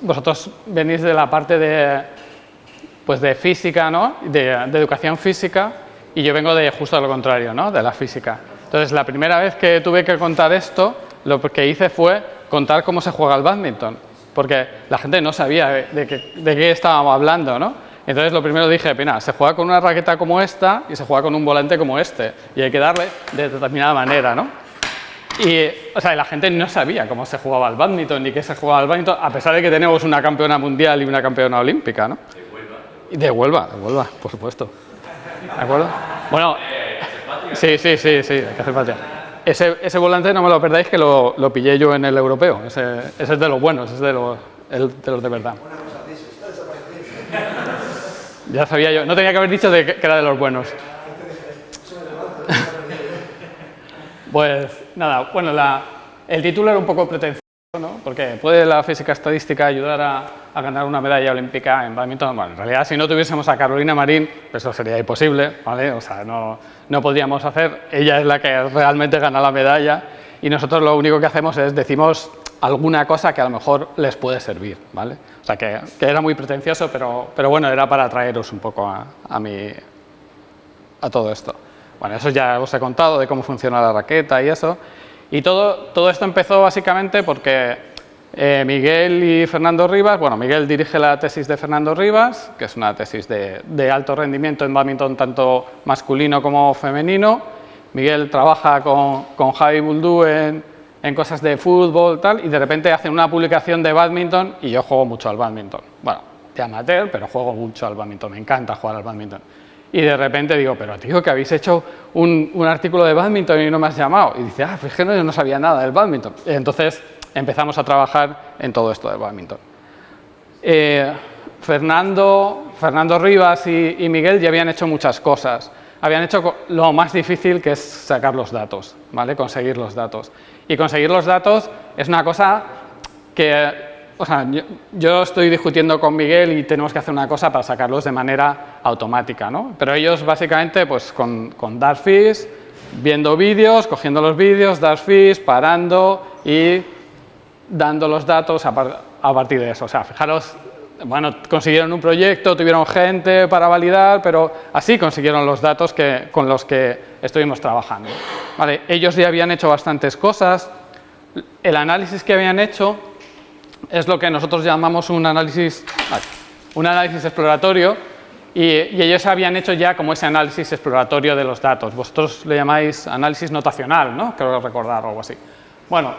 vosotros venís de la parte de física, ¿no? De educación física, y yo vengo de justo lo contrario, ¿no? De la física. Entonces, la primera vez que tuve que contar esto, lo que hice fue contar cómo se juega el bádminton, porque la gente no sabía de qué estábamos hablando, ¿no? Entonces, lo primero dije, mira, se juega con una raqueta como esta y se juega con un volante como este, y hay que darle de determinada manera, ¿no? Y, o sea, la gente no sabía cómo se jugaba el bádminton ni qué se jugaba el bádminton, a pesar de que tenemos una campeona mundial y una campeona olímpica, ¿no? De Huelva, por supuesto. ¿De acuerdo? Bueno, sí, hay que hacer patria. Ese volante no me lo perdáis, que lo pillé yo en el europeo. Ese es de los buenos, es de los de verdad. Ya sabía yo, no tenía que haber dicho que era de los buenos. Pues nada, bueno, el título era un poco pretencioso, ¿no? Porque ¿puede la física estadística ayudar a ganar una medalla olímpica en bádminton? Bueno, en realidad, si no tuviésemos a Carolina Marín, pues eso sería imposible, ¿vale? O sea, no podríamos hacer. Ella es la que realmente gana la medalla y nosotros lo único que hacemos es decimos alguna cosa que a lo mejor les puede servir, ¿vale? O sea, que era muy pretencioso, pero bueno, era para atraeros un poco a todo esto. Bueno, eso ya os he contado de cómo funciona la raqueta y eso. Y todo esto empezó básicamente porque Miguel y Fernando Rivas, bueno, Miguel dirige la tesis de Fernando Rivas, que es una tesis de alto rendimiento en bádminton tanto masculino como femenino. Miguel trabaja con Javi Buldú en cosas de fútbol tal, y de repente hacen una publicación de bádminton y yo juego mucho al bádminton. Bueno, de amateur, pero juego mucho al bádminton, me encanta jugar al bádminton. Y de repente digo, pero tío, que habéis hecho un artículo de bádminton y no me has llamado. Y dice, pues que yo no sabía nada del bádminton. Entonces empezamos a trabajar en todo esto del bádminton. Fernando Rivas y Miguel ya habían hecho muchas cosas. Habían hecho lo más difícil, que es sacar los datos, ¿vale? Conseguir los datos. Y conseguir los datos es una cosa que, o sea, yo estoy discutiendo con Miguel y tenemos que hacer una cosa para sacarlos de manera automática, ¿no? Pero ellos básicamente, pues con Dartfish, viendo vídeos, cogiendo los vídeos, Dartfish, parando y dando los datos a partir de eso. O sea, fijaros, bueno, consiguieron un proyecto, tuvieron gente para validar, pero así consiguieron los datos con los que estuvimos trabajando. Vale, ellos ya habían hecho bastantes cosas. El análisis que habían hecho es lo que nosotros llamamos un análisis exploratorio, y ellos habían hecho ya como ese análisis exploratorio de los datos. Vosotros le llamáis análisis notacional, ¿no? Creo recordar o algo así. Bueno,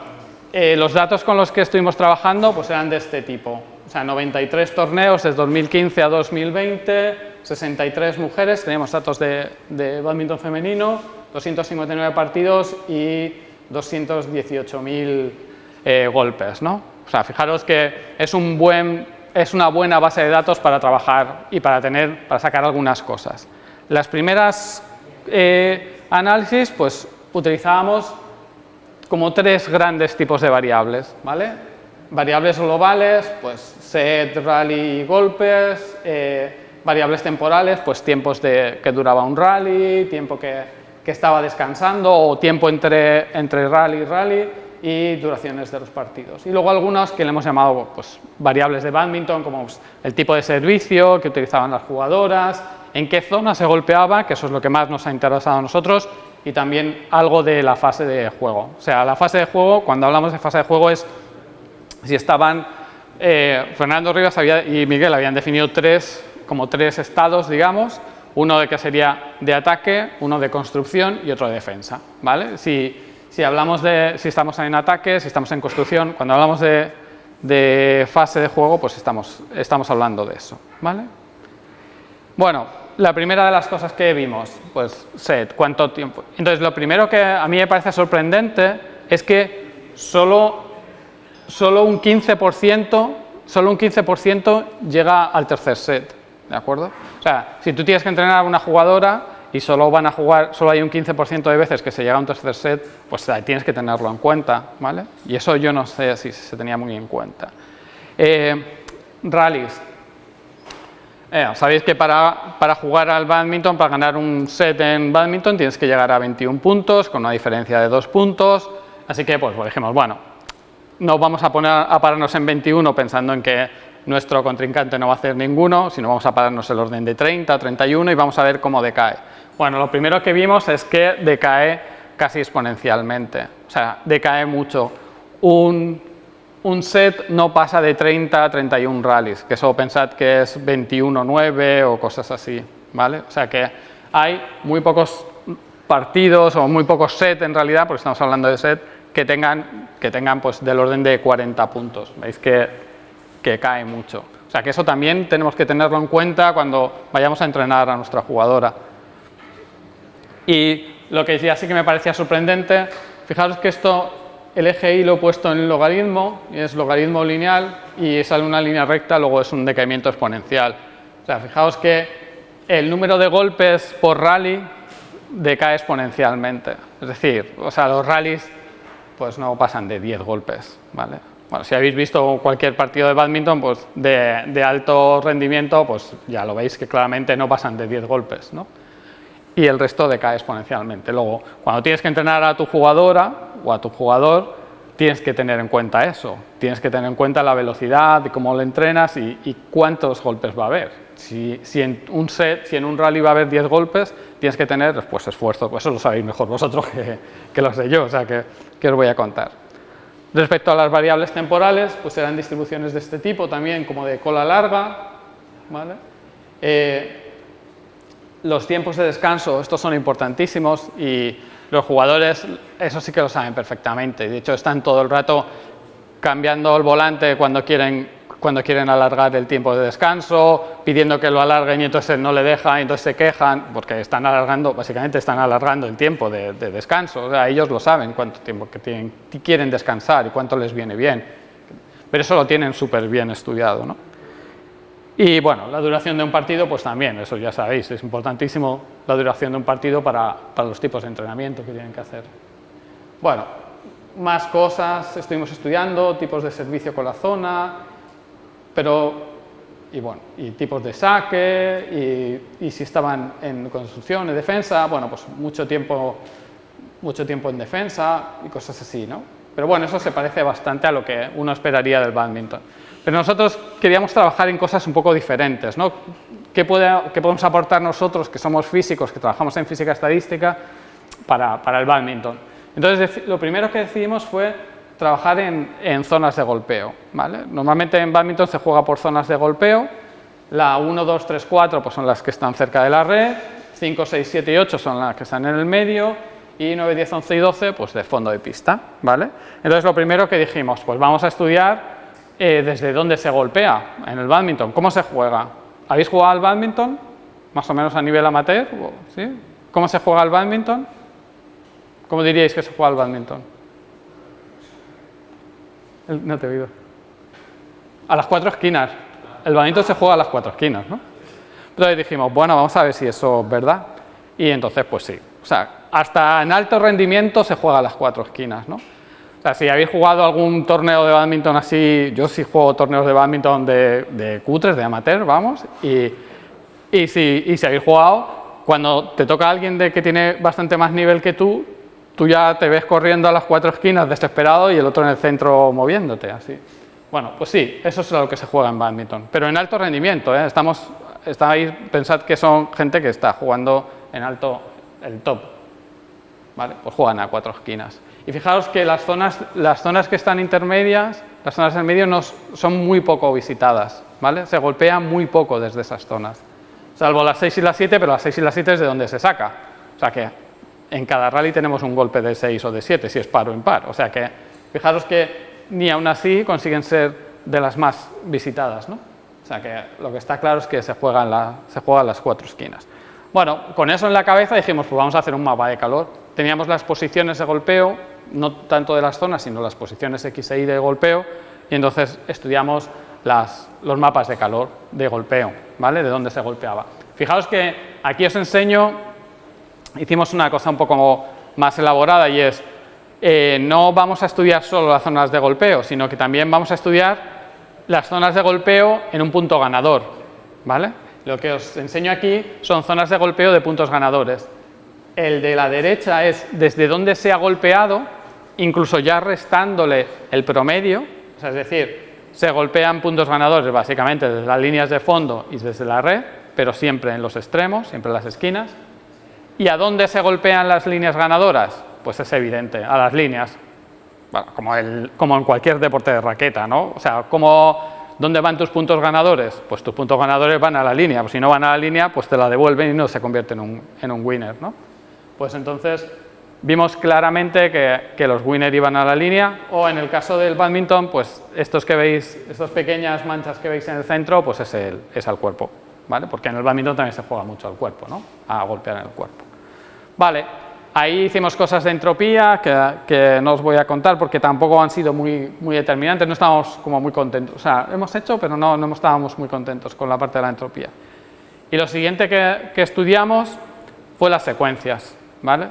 los datos con los que estuvimos trabajando pues eran de este tipo. O sea, 93 torneos desde 2015 a 2020, 63 mujeres, teníamos datos de bádminton femenino, 259 partidos y 218.000 golpes, ¿no? O sea, fijaros que es una buena base de datos para trabajar y para sacar algunas cosas. Las primeras análisis, pues utilizábamos como tres grandes tipos de variables, ¿vale? Variables globales, pues set, rally y golpes. Variables temporales, pues tiempos que duraba un rally, tiempo que estaba descansando, o tiempo entre rally y rally, y duraciones de los partidos. Y luego algunos que le hemos llamado pues, variables de bádminton, como pues, el tipo de servicio que utilizaban las jugadoras, en qué zona se golpeaba, que eso es lo que más nos ha interesado a nosotros, y también algo de la fase de juego. O sea, la fase de juego, cuando hablamos de fase de juego, es si estaban Fernando Rivas y Miguel habían definido tres estados, digamos, uno de que sería de ataque, uno de construcción y otro de defensa, ¿vale? Si hablamos si estamos en ataque, si estamos en construcción, cuando hablamos de fase de juego, pues estamos hablando de eso, ¿vale? Bueno, la primera de las cosas que vimos, pues set, ¿cuánto tiempo? Entonces, lo primero que a mí me parece sorprendente es que solo un 15% llega al tercer set, ¿de acuerdo? O sea, si tú tienes que entrenar a una jugadora y solo hay un 15% de veces que se llega a un tercer set, pues tienes que tenerlo en cuenta, ¿vale? Y eso yo no sé si se tenía muy en cuenta. Rallies. Sabéis que para jugar al bádminton, para ganar un set en bádminton, tienes que llegar a 21 puntos, con una diferencia de 2 puntos. Así que, pues dijimos, bueno, no vamos a pararnos en 21 pensando en que nuestro contrincante no va a hacer ninguno, sino vamos a pararnos el orden de 30, 31 y vamos a ver cómo decae. Bueno, lo primero que vimos es que decae casi exponencialmente, o sea, decae mucho. Un set no pasa de 30 a 31 rallies, que eso pensad que es 21-9 o cosas así, ¿vale? O sea que hay muy pocos partidos o muy pocos sets en realidad, porque estamos hablando de set, que tengan pues del orden de 40 puntos. Veis que cae mucho. O sea que eso también tenemos que tenerlo en cuenta cuando vayamos a entrenar a nuestra jugadora. Y lo que ya sí que me parecía sorprendente, fijaros que esto, el eje Y lo he puesto en logaritmo, y es logaritmo lineal, y sale una línea recta, luego es un decaimiento exponencial. O sea, fijaos que el número de golpes por rally decae exponencialmente. Es decir, o sea, los rallies pues no pasan de 10 golpes, ¿vale? Bueno, si habéis visto cualquier partido de bádminton pues de alto rendimiento, pues ya lo veis que claramente no pasan de 10 golpes, ¿no? Y el resto decae exponencialmente. Luego, cuando tienes que entrenar a tu jugadora o a tu jugador, tienes que tener en cuenta eso. Tienes que tener en cuenta la velocidad, de cómo le entrenas y cuántos golpes va a haber. Si en un set, si en un rally va a haber 10 golpes, tienes que tener pues, esfuerzo. Pues eso lo sabéis mejor vosotros que lo sé yo, o sea que os voy a contar. Respecto a las variables temporales, pues serán distribuciones de este tipo también, como de cola larga, ¿vale? Los tiempos de descanso, estos son importantísimos y los jugadores eso sí que lo saben perfectamente. De hecho, están todo el rato cambiando el volante cuando quieren alargar el tiempo de descanso, pidiendo que lo alarguen y entonces no le dejan y entonces se quejan porque están alargando, básicamente están alargando el tiempo de descanso. O sea, ellos lo saben cuánto tiempo que quieren descansar y cuánto les viene bien. Pero eso lo tienen súper bien estudiado, ¿no? Y bueno, la duración de un partido, pues también, eso ya sabéis, es importantísimo la duración de un partido para los tipos de entrenamiento que tienen que hacer. Bueno, más cosas estuvimos estudiando, tipos de servicio con la zona, y tipos de saque, y si estaban en construcción, en defensa, bueno, pues mucho tiempo en defensa y cosas así, ¿no? Pero bueno, eso se parece bastante a lo que uno esperaría del bádminton. Pero nosotros queríamos trabajar en cosas un poco diferentes, ¿no? ¿Qué podemos aportar nosotros, que somos físicos, que trabajamos en física estadística, para el bádminton? Entonces, lo primero que decidimos fue trabajar en zonas de golpeo, ¿vale? Normalmente en bádminton se juega por zonas de golpeo. La 1, 2, 3, 4 pues son las que están cerca de la red, 5, 6, 7 y 8 son las que están en el medio, y 9, 10, 11 y 12 pues de fondo de pista, ¿vale? Entonces, lo primero que dijimos, pues vamos a estudiar desde dónde se golpea en el bádminton, cómo se juega. ¿Habéis jugado al bádminton? Más o menos a nivel amateur, ¿sí? ¿Cómo se juega al bádminton? ¿Cómo diríais que se juega al bádminton? No te he oído. A las 4 esquinas. El bádminton se juega a las 4 esquinas, ¿no? Entonces dijimos, bueno, vamos a ver si eso es verdad. Y entonces, pues sí. O sea, hasta en alto rendimiento se juega a las 4 esquinas, ¿no? O sea, si habéis jugado algún torneo de bádminton así, yo sí juego torneos de bádminton de cutres, de amateur, vamos, y si habéis jugado, cuando te toca a alguien que tiene bastante más nivel que tú ya te ves corriendo a las 4 esquinas desesperado y el otro en el centro moviéndote, así. Bueno, pues sí, eso es lo que se juega en bádminton, pero en alto rendimiento, ¿eh? Pensad que son gente que está jugando en alto, el top, ¿vale? Pues juegan a 4 esquinas. Y fijaos que las zonas que están intermedias, las zonas del medio son muy poco visitadas, ¿vale? Se golpea muy poco desde esas zonas, salvo las 6 y las 7, pero las 6 y las 7 es de donde se saca. O sea que en cada rally tenemos un golpe de 6 o de 7, si es par o impar. O sea que fijaros que ni aún así consiguen ser de las más visitadas, ¿no? O sea que lo que está claro es que se juega las 4 esquinas. Bueno, con eso en la cabeza dijimos, pues vamos a hacer un mapa de calor. Teníamos las posiciones de golpeo, no tanto de las zonas, sino las posiciones X e Y de golpeo, y entonces estudiamos los mapas de calor, de golpeo, ¿vale? De dónde se golpeaba. Fijaos que aquí os enseño, hicimos una cosa un poco más elaborada, y es, no vamos a estudiar solo las zonas de golpeo, sino que también vamos a estudiar las zonas de golpeo en un punto ganador, ¿vale? Lo que os enseño aquí son zonas de golpeo de puntos ganadores. El de la derecha es desde dónde se ha golpeado, incluso ya restándole el promedio, o sea, es decir, se golpean puntos ganadores básicamente desde las líneas de fondo y desde la red, pero siempre en los extremos, siempre en las esquinas. ¿Y a dónde se golpean las líneas ganadoras? Pues es evidente, a las líneas, bueno, como en cualquier deporte de raqueta, ¿no? O sea, ¿dónde van tus puntos ganadores? Pues tus puntos ganadores van a la línea, pues si no van a la línea, pues te la devuelven y no se convierte en un winner, ¿no? Pues entonces vimos claramente que los winners iban a la línea, o en el caso del bádminton, pues estos que veis, estas pequeñas manchas que veis en el centro, pues es al cuerpo, ¿vale? Porque en el bádminton también se juega mucho al cuerpo, ¿no? A golpear en el cuerpo. Vale, ahí hicimos cosas de entropía que no os voy a contar porque tampoco han sido muy determinantes, no estábamos como muy contentos, o sea, hemos hecho, pero no estábamos muy contentos con la parte de la entropía. Y lo siguiente que estudiamos fue las secuencias, ¿vale?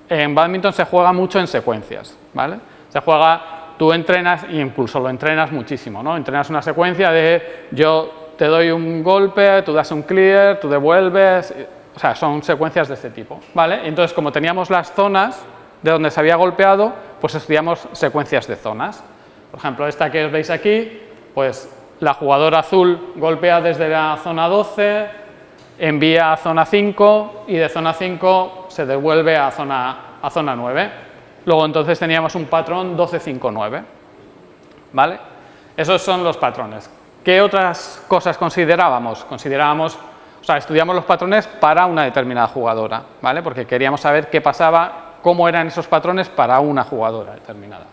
En bádminton se juega mucho en secuencias, ¿vale? Se juega, tú entrenas, e incluso lo entrenas muchísimo, ¿no? Entrenas una secuencia de yo te doy un golpe, tú das un clear, tú devuelves, o sea, son secuencias de este tipo, ¿vale? Entonces, como teníamos las zonas de donde se había golpeado, pues estudiamos secuencias de zonas. Por ejemplo, esta que veis aquí, pues la jugadora azul golpea desde la zona 12, envía a zona 5 y de zona 5 se devuelve a zona 9. Luego entonces teníamos un patrón 12-5-9, ¿vale? Esos son los patrones. ¿Qué otras cosas considerábamos? O sea, estudiamos los patrones para una determinada jugadora, ¿vale? Porque queríamos saber qué pasaba, cómo eran esos patrones para una jugadora determinada.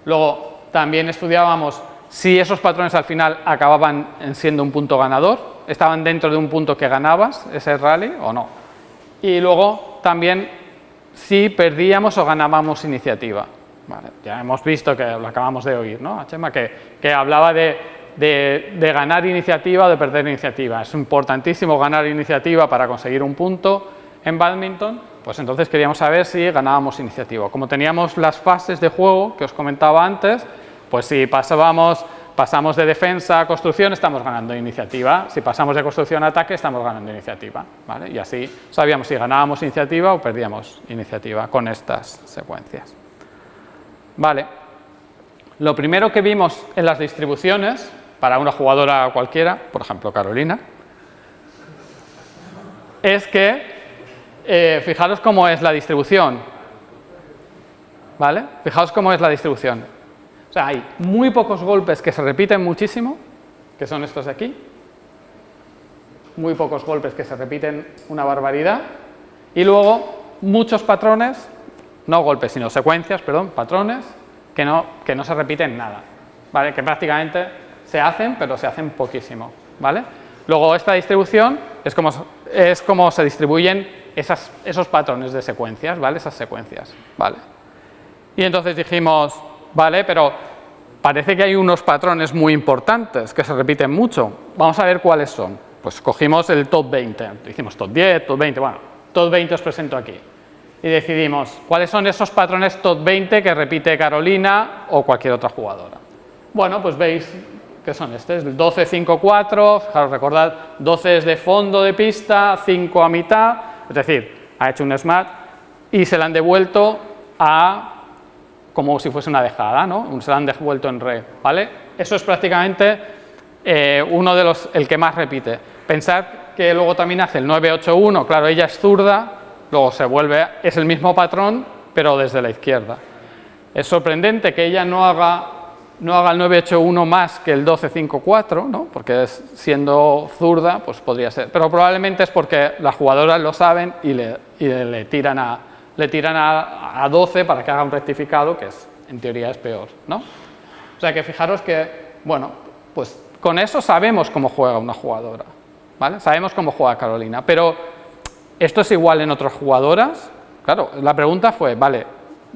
Luego también estudiábamos si esos patrones al final acababan siendo un punto ganador, estaban dentro de un punto que ganabas ese rally o no. Y luego también si perdíamos o ganábamos iniciativa. Vale, ya hemos visto que lo acabamos de oír, ¿no? Chema, que hablaba de ganar iniciativa o de perder iniciativa. Es importantísimo ganar iniciativa para conseguir un punto en bádminton, pues entonces queríamos saber si ganábamos iniciativa. Como teníamos las fases de juego que os comentaba antes, pues si pasamos de defensa a construcción, estamos ganando iniciativa. Si pasamos de construcción a ataque, estamos ganando iniciativa, ¿vale? Y así sabíamos si ganábamos iniciativa o perdíamos iniciativa con estas secuencias. Vale. Lo primero que vimos en las distribuciones, para una jugadora cualquiera, por ejemplo Carolina, es que, fijaros cómo es la distribución, ¿vale? Fijaos cómo es la distribución. O sea, hay muy pocos golpes que se repiten muchísimo, que son estos de aquí, muy pocos golpes que se repiten una barbaridad, y luego muchos patrones, no golpes, sino secuencias, perdón, patrones, que no se repiten nada, ¿vale? Que prácticamente se hacen, pero se hacen poquísimo, ¿vale? Luego esta distribución es como se distribuyen esos patrones de secuencias, ¿vale? Esas secuencias, ¿vale? Y entonces dijimos, vale, pero parece que hay unos patrones muy importantes que se repiten mucho. Vamos a ver cuáles son. Pues cogimos el top 20, hicimos top 10, top 20, bueno, top 20 os presento aquí. Y decidimos cuáles son esos patrones top 20 que repite Carolina o cualquier otra jugadora. Bueno, pues veis que son estos, el 12-5-4, fijaros, recordad, 12 es de fondo de pista, 5 a mitad, es decir, ha hecho un smash y se la han devuelto como si fuese una dejada, ¿no? Se la han devuelto en red, ¿vale? Eso es prácticamente el que más repite. Pensad que luego también hace el 9-8-1, claro, ella es zurda, luego se vuelve, es el mismo patrón, pero desde la izquierda. Es sorprendente que ella no haga el 9-8-1 más que el 12-5-4, ¿no? Porque siendo zurda, pues podría ser. Pero probablemente es porque las jugadoras lo saben y le tiran a 12 para que haga un rectificado, que en teoría es peor, ¿no? O sea que fijaros que, bueno, pues con eso sabemos cómo juega una jugadora, ¿vale? Sabemos cómo juega Carolina, pero ¿esto es igual en otras jugadoras? Claro, la pregunta fue, vale,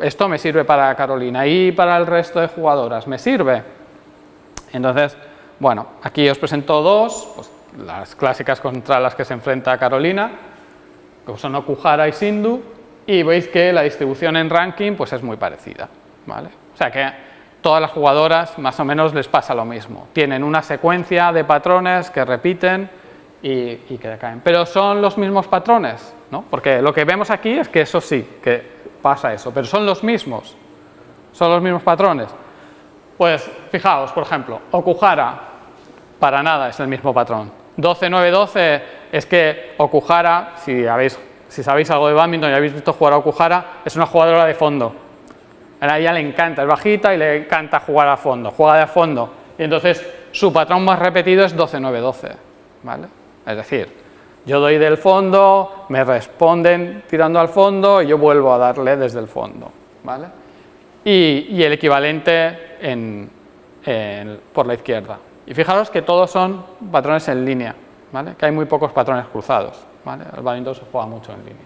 esto me sirve para Carolina y para el resto de jugadoras, ¿me sirve? Entonces, bueno, aquí os presento dos, pues, las clásicas contra las que se enfrenta Carolina, que son Okuhara y Sindhu, y veis que la distribución en ranking pues es muy parecida, ¿vale? O sea que todas las jugadoras más o menos les pasa lo mismo, tienen una secuencia de patrones que repiten y que caen, pero son los mismos patrones, ¿no? Porque lo que vemos aquí es que eso sí, que pasa eso, pero son los mismos, ¿Son los mismos patrones? Pues fijaos, por ejemplo, Okuhara, para nada es el mismo patrón. 12, 9, 12 es que Okuhara, si sabéis algo de bádminton y habéis visto jugar a Okuhara, es una jugadora de fondo. A ella le encanta, es bajita y le encanta jugar a fondo, juega de fondo. Y entonces su patrón más repetido es 12, 9, 12. ¿Vale? Es decir, yo doy del fondo, me responden tirando al fondo y yo vuelvo a darle desde el fondo. ¿Vale? Y el equivalente por la izquierda. Y fijaros que todos son patrones en línea, ¿vale? Que hay muy pocos patrones cruzados, ¿vale? El bádminton se juega mucho en línea.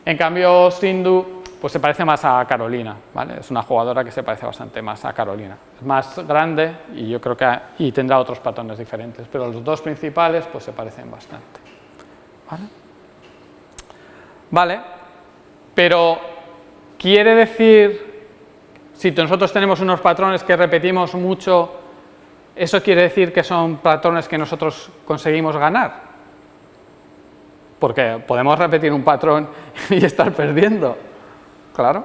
En cambio, Sindhu pues se parece más a Carolina, ¿vale? Es una jugadora que se parece bastante más a Carolina. Es más grande y yo creo que tendrá otros patrones diferentes, pero los dos principales pues se parecen bastante. ¿Vale? Vale, pero quiere decir, si nosotros tenemos unos patrones que repetimos mucho, ¿eso quiere decir que son patrones que nosotros conseguimos ganar? Porque podemos repetir un patrón y estar perdiendo. Claro,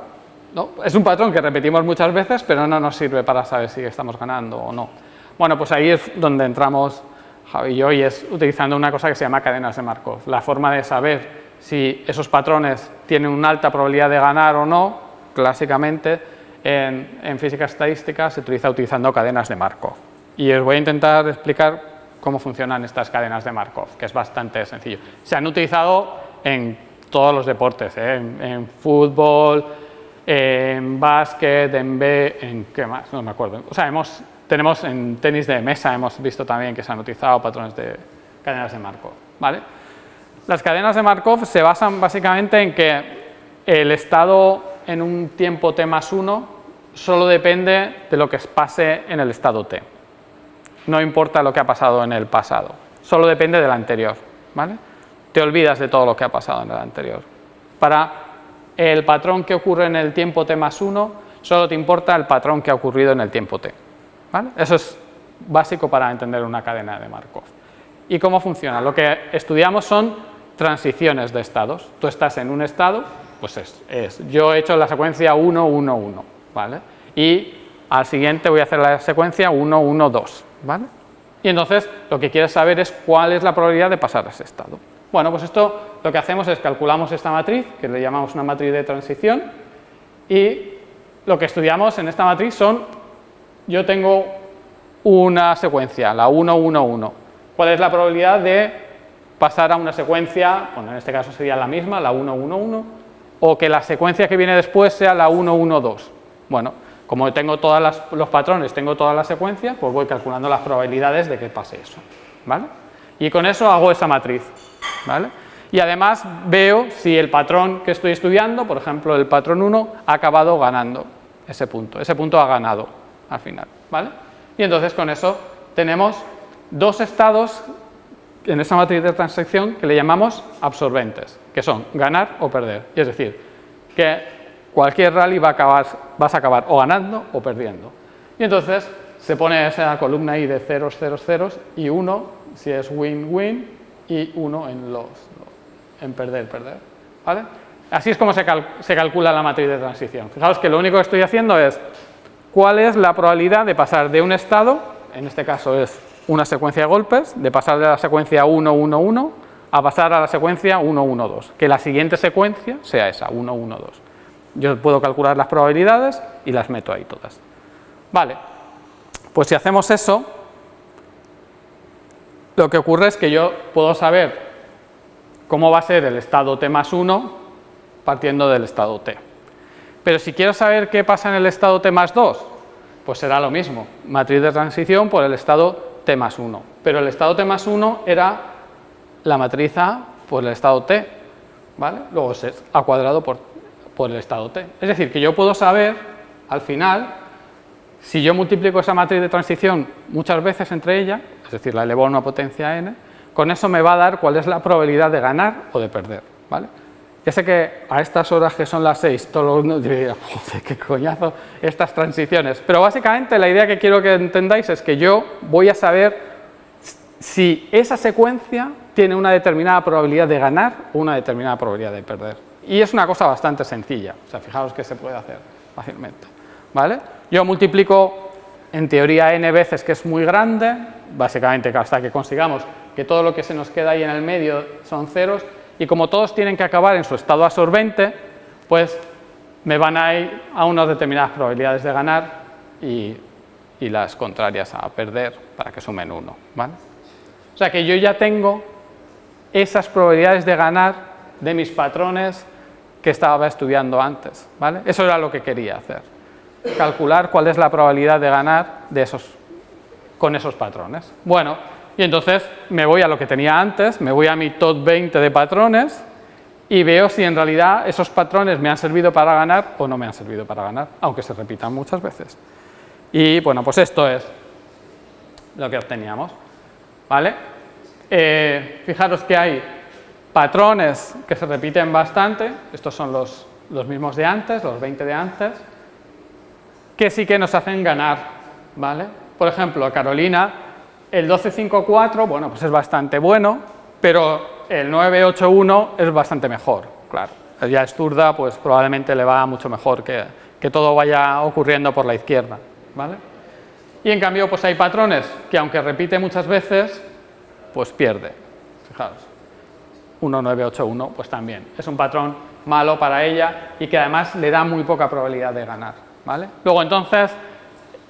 ¿no? Es un patrón que repetimos muchas veces, pero no nos sirve para saber si estamos ganando o no. Bueno, pues ahí es donde entramos Javi y yo, y es utilizando una cosa que se llama cadenas de Markov. La forma de saber si esos patrones tienen una alta probabilidad de ganar o no, clásicamente en física estadística se utiliza utilizando cadenas de Markov. Y os voy a intentar explicar cómo funcionan estas cadenas de Markov, que es bastante sencillo. Se han utilizado en todos los deportes, en fútbol, en básquet, en ¿qué más? No me acuerdo. O sea, tenemos en tenis de mesa, hemos visto también que se han utilizado patrones de cadenas de Markov, ¿vale? Las cadenas de Markov se basan básicamente en que el estado en un tiempo t más 1 solo depende de lo que pase en el estado t. No importa lo que ha pasado en el pasado, solo depende del anterior, ¿vale? Te olvidas de todo lo que ha pasado en el anterior. Para el patrón que ocurre en el tiempo t más 1, solo te importa el patrón que ha ocurrido en el tiempo t, ¿vale? Eso es básico para entender una cadena de Markov. ¿Y cómo funciona? Lo que estudiamos son transiciones de estados. Tú estás en un estado, pues yo he hecho la secuencia 1, 1, 1, ¿vale? Y al siguiente voy a hacer la secuencia 1, 1, 2, ¿vale? Y entonces lo que quieres saber es cuál es la probabilidad de pasar a ese estado. Bueno, pues esto lo que hacemos es calculamos esta matriz, que le llamamos una matriz de transición, y lo que estudiamos en esta matriz son, yo tengo una secuencia, la 1, 1, 1. ¿Cuál es la probabilidad de pasar a una secuencia, bueno, en este caso sería la misma, la 1, 1, 1, o que la secuencia que viene después sea la 1, 1, 2? Bueno, como tengo todos los patrones, tengo todas las secuencias, pues voy calculando las probabilidades de que pase eso, ¿vale? Y con eso hago esa matriz, ¿vale? Y además veo si el patrón que estoy estudiando, por ejemplo el patrón 1, ha acabado ganando ese punto ha ganado al final, ¿vale? Y entonces con eso tenemos dos estados en esa matriz de transacción que le llamamos absorbentes, que son ganar o perder, y es decir, que cualquier rally vas a acabar o ganando o perdiendo. Y entonces se pone esa columna ahí de ceros, ceros, ceros y 1 si es win-win y 1 en perder, perder, ¿vale? Así es como se calcula la matriz de transición. Fijaos que lo único que estoy haciendo es cuál es la probabilidad de pasar de un estado, en este caso es una secuencia de golpes, de pasar de la secuencia 1, 1, 1 a pasar a la secuencia 1, 1, 2, que la siguiente secuencia sea esa, 1, 1, 2. Yo puedo calcular las probabilidades y las meto ahí todas. Vale, pues si hacemos eso, lo que ocurre es que yo puedo saber cómo va a ser el estado t más 1 partiendo del estado t. Pero si quiero saber qué pasa en el estado t más 2, pues será lo mismo, matriz de transición por el estado t más 1. Pero el estado t más 1 era la matriz A por el estado t, ¿vale? Luego es A cuadrado por el estado t. Es decir, que yo puedo saber, al final, si yo multiplico esa matriz de transición muchas veces entre ellas, es decir, la elevo a una potencia n, con eso me va a dar cuál es la probabilidad de ganar o de perder, ¿vale? Ya sé que a estas horas que son las 6, todos los mundo diría, joder, qué coñazo estas transiciones. Pero básicamente la idea que quiero que entendáis es que yo voy a saber si esa secuencia tiene una determinada probabilidad de ganar o una determinada probabilidad de perder. Y es una cosa bastante sencilla, o sea, fijaos que se puede hacer fácilmente. ¿vale? Yo multiplico, en teoría, n veces, que es muy grande, básicamente hasta que consigamos que todo lo que se nos queda ahí en el medio son ceros, y como todos tienen que acabar en su estado absorbente, pues me van a ir a unas determinadas probabilidades de ganar y las contrarias a perder para que sumen 1, ¿vale? O sea que yo ya tengo esas probabilidades de ganar de mis patrones que estaba estudiando antes, ¿vale? Eso era lo que quería hacer, calcular cuál es la probabilidad de ganar con esos patrones. Bueno, y entonces me voy a lo que tenía antes, me voy a mi top 20 de patrones y veo si en realidad esos patrones me han servido para ganar o no me han servido para ganar, aunque se repitan muchas veces. Y bueno, pues esto es lo que obteníamos, ¿vale? Fijaros que hay patrones que se repiten bastante, estos son los mismos de antes, los 20 de antes, que sí que nos hacen ganar, ¿vale? Por ejemplo, a Carolina, el 1254, bueno, pues es bastante bueno, pero el 981 es bastante mejor, claro. Ya es zurda, pues probablemente le va mucho mejor que todo vaya ocurriendo por la izquierda, ¿vale? Y en cambio, pues hay patrones que aunque repite muchas veces, pues pierde, fijaros. 1981, pues también es un patrón malo para ella y que además le da muy poca probabilidad de ganar, ¿vale? Luego entonces,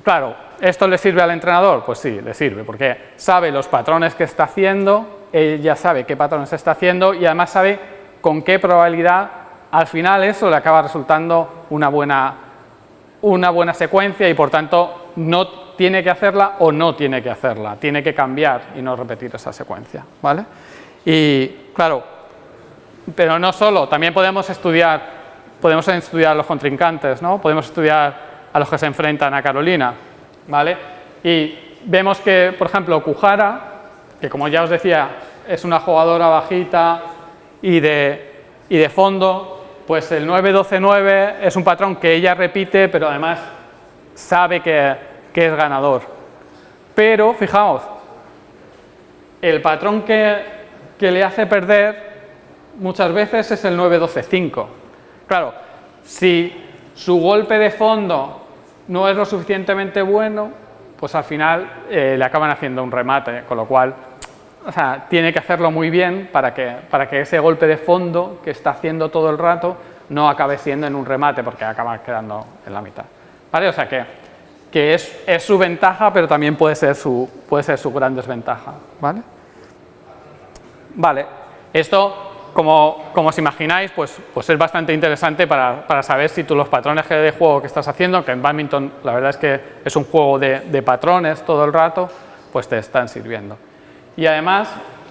claro, ¿esto le sirve al entrenador? Pues sí, le sirve, porque sabe los patrones que está haciendo, ella sabe qué patrones está haciendo y además sabe con qué probabilidad al final eso le acaba resultando una buena secuencia y por tanto no tiene que hacerla o no tiene que hacerla, tiene que cambiar y no repetir esa secuencia, ¿vale? Y claro, pero no solo, también podemos estudiar a los contrincantes, ¿no? Podemos estudiar a los que se enfrentan a Carolina, ¿vale? Y vemos que, por ejemplo, Kuhara, que como ya os decía, es una jugadora bajita y de fondo, pues el 9-12-9 es un patrón que ella repite, pero además sabe que es ganador. Pero, fijaos, el patrón que le hace perder muchas veces es el 9-12-5. Claro, si su golpe de fondo no es lo suficientemente bueno, pues al final le acaban haciendo un remate, con lo cual, o sea, tiene que hacerlo muy bien para que ese golpe de fondo que está haciendo todo el rato no acabe siendo en un remate, porque acaba quedando en la mitad, ¿vale? O sea que es su ventaja, pero también puede ser su gran desventaja, ¿vale? Vale, esto, como os imagináis, pues es bastante interesante para saber si tú los patrones de juego que estás haciendo, que en bádminton la verdad es que es un juego de patrones todo el rato, pues te están sirviendo. Y además,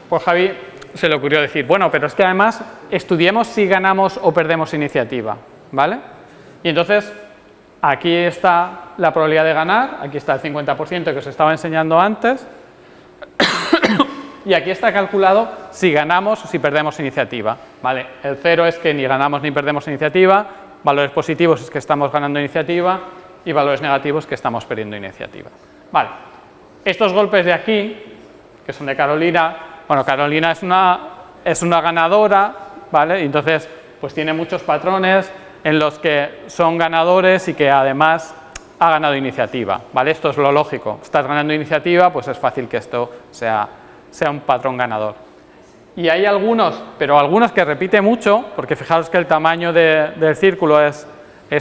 pues Javi se le ocurrió decir, bueno, pero es que además estudiemos si ganamos o perdemos iniciativa, ¿vale? Y entonces, aquí está la probabilidad de ganar, aquí está el 50% que os estaba enseñando antes, y aquí está calculado si ganamos o si perdemos iniciativa, ¿vale? El 0 es que ni ganamos ni perdemos iniciativa, valores positivos es que estamos ganando iniciativa y valores negativos que estamos perdiendo iniciativa. Vale, estos golpes de aquí, que son de Carolina, bueno, Carolina es una ganadora, ¿vale? Y entonces, pues tiene muchos patrones en los que son ganadores y que además ha ganado iniciativa, ¿vale? Esto es lo lógico, estás ganando iniciativa, pues es fácil que esto sea un patrón ganador. Y hay algunos, pero algunos que repite mucho, porque fijaros que el tamaño del círculo es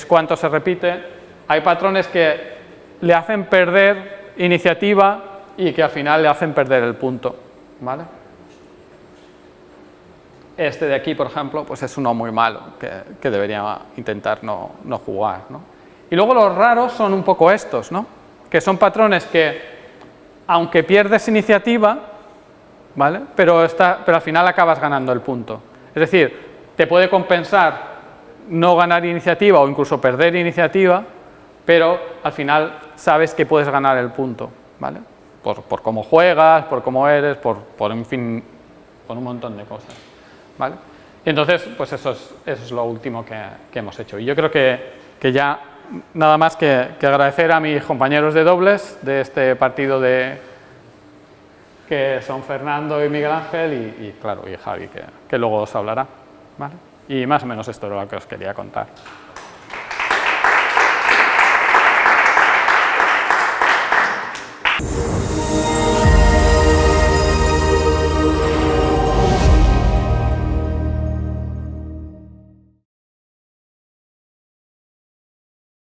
cuánto se repite, hay patrones que le hacen perder iniciativa y que al final le hacen perder el punto, ¿vale? Este de aquí, por ejemplo, pues es uno muy malo, que debería intentar no jugar, ¿no? Y luego los raros son un poco estos, ¿no? Que son patrones que, aunque pierdes iniciativa, ¿vale? Pero al final acabas ganando el punto. Es decir, te puede compensar no ganar iniciativa o incluso perder iniciativa, pero al final sabes que puedes ganar el punto, ¿vale? Por cómo juegas, por cómo eres, en fin, por un montón de cosas, ¿vale? Y entonces, pues eso es lo último que hemos hecho. Y yo creo que ya nada más que agradecer a mis compañeros de dobles de este partido que son Fernando y Miguel Ángel y claro, y Javi, que luego os hablará, ¿vale? Y más o menos esto era lo que os quería contar.